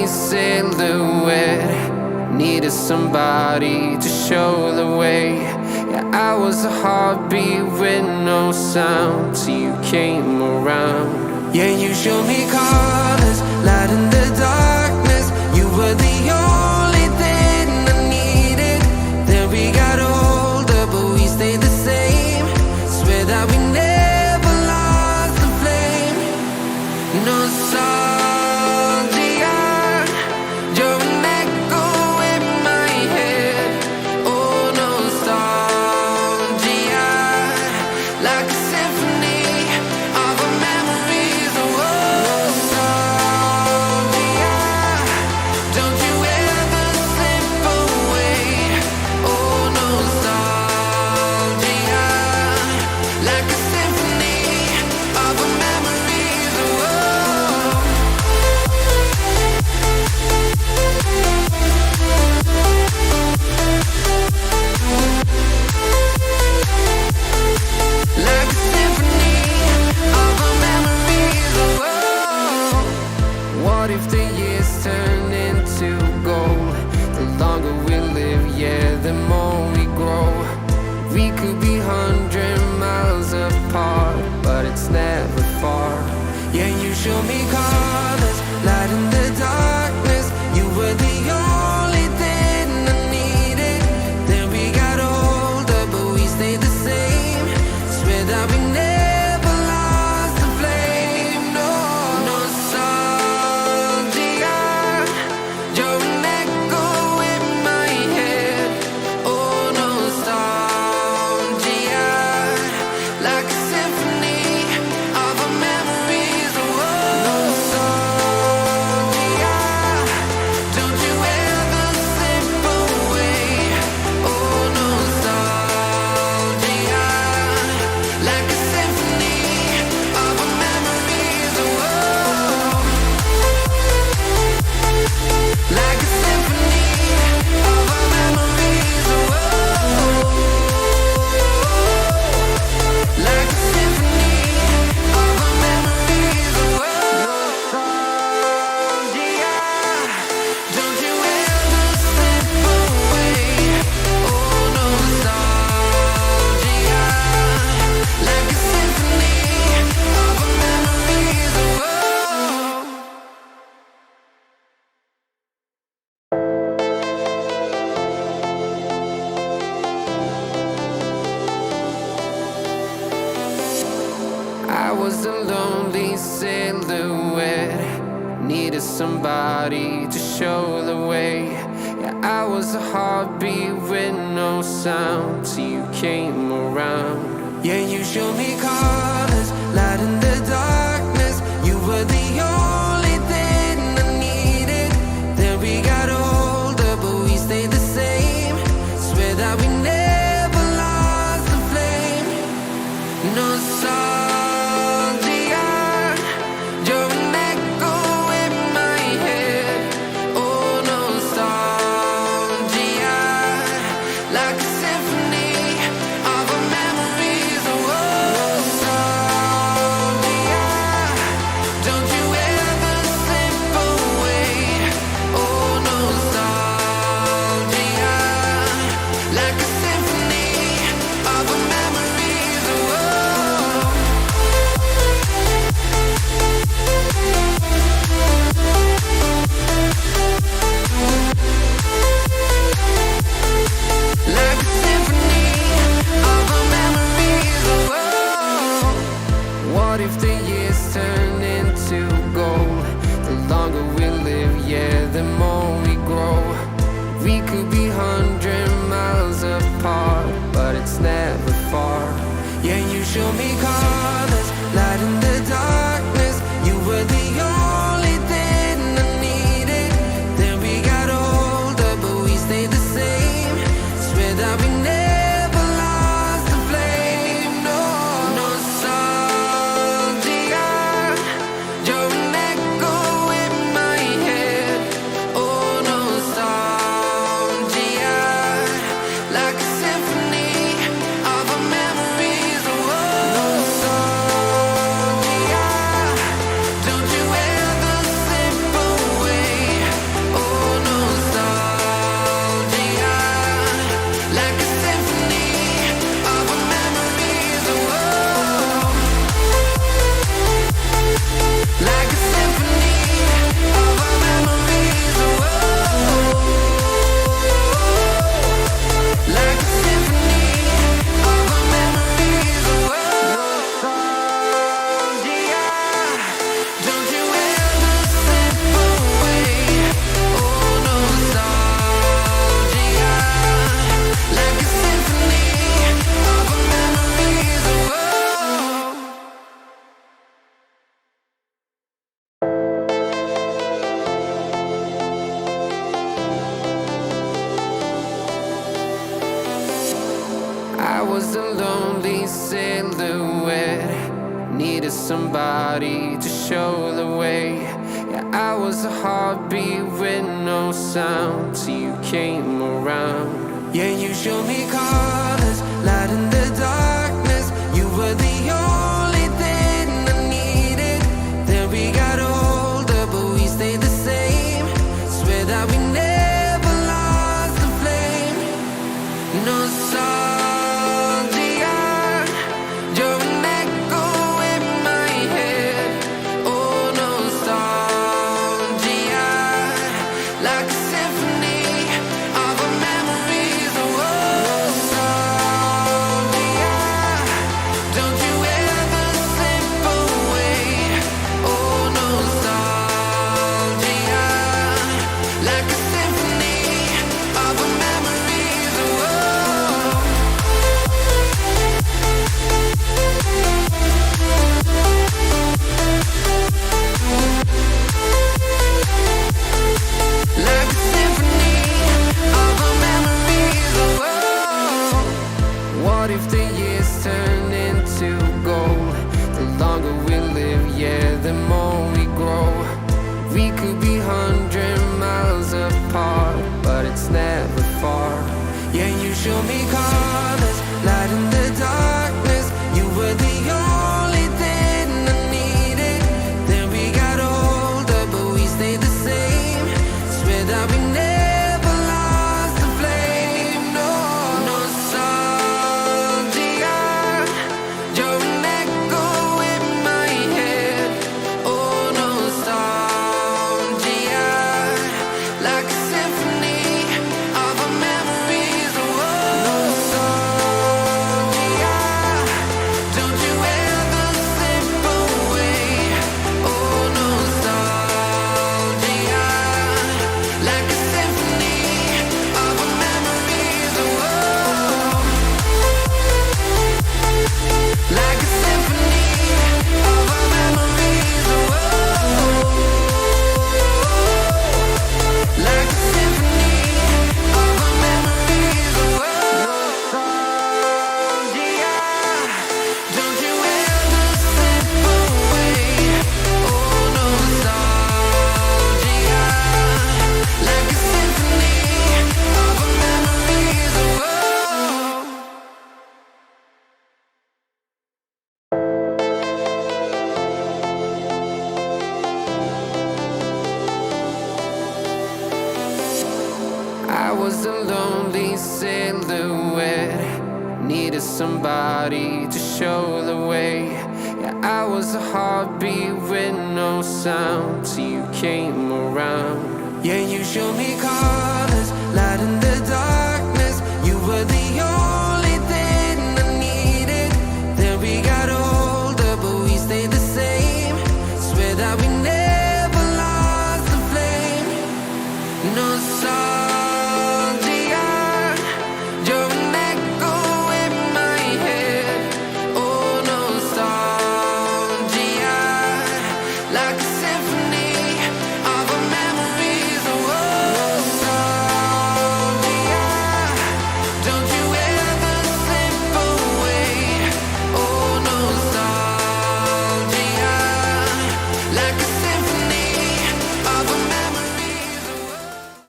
silhouette. Needed somebody to show the way. Yeah, I was a heartbeat with no sound till you came around. Yeah, you showed me colors, light in the darkness. You were the only thing I needed. Then we got older, but we stayed the same. Swear that we never lost the flame. Nostalgia, you're an echo in my head. Oh, nostalgia, like a symphony of our memories. Oh, nostalgia, don't you ever slip away. Oh, nostalgia, like a symphony of our memories. Oh, like a symphony of our memories. Oh, what if the years turn into gold? The longer we live, yeah, the more we grow. We could be 100 miles apart, but it's never far. Yeah, you show me colors, light in the darkness. You were the only thing I needed. Then we got older, but we stayed the same. Swear that we never lost the flame. No, nostalgia, you're an echo in my head. Oh, nostalgia, like a symphony of our memories. Oh, nostalgia, don't you ever slip away. Oh, nostalgia, like a symphony of our memories. Oh, like a symphony of our memories. Oh, like a symphony of our memories. Oh, nostalgia, don't you ever slip away. Oh, nostalgia, like a symphony of our memories. Oh, I was a lonely silhouette. Needed somebody to show the way. Yeah, I was a heartbeat with no sound till you came around. Yeah, you showed me colors, light in the darkness. You were the only thing I needed. Then we got older, but we stayed the same. Swear that we never lost the flame. Nostalgia, you're an echo in my head. Oh, nostalgia, like a symphony of our memories. Oh, nostalgia, don't you ever slip away. Oh, nostalgia, like a symphony of our memories. Oh, like a symphony of our memories. Oh, what if the years turn into gold? The longer we live, yeah, the more we grow. We could be 100 miles apart, but it's never far. Yeah, you show me colors, light in the darkness. You were the only thing I needed. Then we got older, but we stayed the same. Swear that we never lost the flame. No, nostalgia, you're an echo in my head. Oh, nostalgia, like a symphony of our memories. Oh, I was a lonely silhouette, needed somebody to show the way. Yeah, I was a heartbeat with no sound till you came around. Yeah, you showed me colors, light in the darkness. You were the only thing I needed. Then we got older, but we stayed the same. Swear that we never lost the flame. Nostalgia, you're an echo in my head. Oh, nostalgia, like a symphony of our memories. Oh, nostalgia, don't you ever slip away. Oh, nostalgia, like a symphony of our memories. Oh, like a symphony of our memories. Oh, what if the years turn into gold? The longer we live, yeah, the more we grow. We could be 100 miles apart, but it's never far. Yeah, you show me colors, light in the darkness. You were the only thing I needed. Then we got older, but we stayed the same. Swear that we never lost the flame. No, nostalgia, you're an echo in my head. Oh, nostalgia, like a symphony of our memories. Oh, nostalgia, don't you ever slip away. Oh, nostalgia, like a symphony of our memories. Oh, like a symphony of our memories. Oh, like a symphony of our memories. Oh, nostalgia, don't you ever slip away. Oh, nostalgia, like a symphony of our memories. Oh, I was a lonely silhouette, needed somebody to show the way. Yeah, I was a heartbeat with no sound till you came around. Yeah, you showed me colors, light in the dark.